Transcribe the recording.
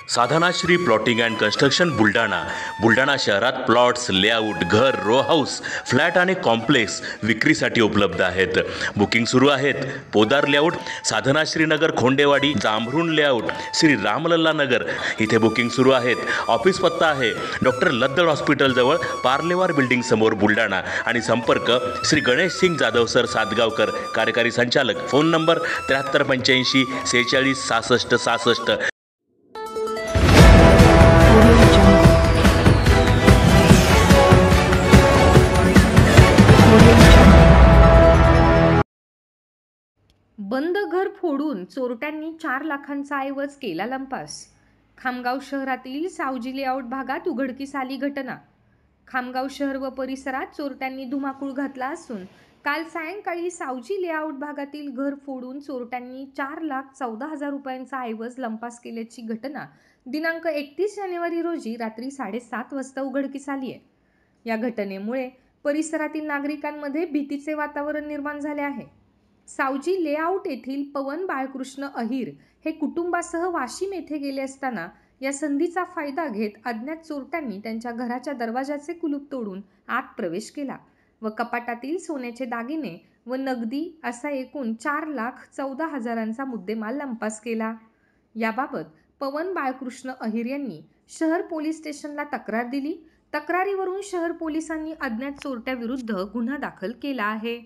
Sadhanashri plotting and construction Buldhana शहरात plots, layout, घर, row house, flat आणि कॉम्प्लेक्स विक्रीसाठी उपलब्ध आहेत. बुकिंग सुरू आहेत. पोदार लेआउट, साधनाश्री नगर, खोंडेवाडी, जांभरुण लेआउट, श्री रामलल्ला नगर इथे बुकिंग सुरू आहेत. ऑफिस पत्ता आहे डॉक्टर लद्दड हॉस्पिटल जवळ, पार्लेवार बिल्डिंग समोर, बुलढाणा. आणि संपर्क श्री गणेश सिंग जाधव सर सातगावकर, कार्यकारी संचालक. Phone number 7385 46 66 66. बंद घर फोडून चोरट्यांनी 4 लाखांचा ऐवज केला लंपास. खामगाव शहरातील सावजी लेआउट भागात उघडकीस आली घटना. खामगाव शहर व परिसरात चोरट्यांनी धुमाकूळ घातला असून काल सायंकाळी सावजी लेआउट भागातील घर फोडून चोरट्यांनी 4,14,000 रुपयांचा ऐवज लंपास केल्याची घटना दिनांक 31 जानेवारी रोजी रात्री 7:30 वाजता उघडकीस आली आहे. या घटनेमुळे परिसरातील नागरिकांमध्ये भीतीचे वातावरण निर्माण झाले आहे. सावजी लेआउट येथील पवन बाळकृष्ण अहिर हे कुटुंबासह वाशिम येथे गेले असताना या संधीचा फायदा घेत अज्ञात चोरट्यांनी त्यांच्या घराच्या दरवाजाचे कुलूप तोडून आत प्रवेश केला व कपाटातील सोन्याचे दागिने व नगदी असा एकूण 4,14,000चा मुद्देमाल लंपास केला. याबाबत पवन बाळकृष्ण अहिर यांनी शहर पोलीस स्टेशनला तक्रार दिली. तक्रारीवरून शहर पोलिसांनी अज्ञात चोरट्याविरुद्ध गुन्हा दाखल केला आहे.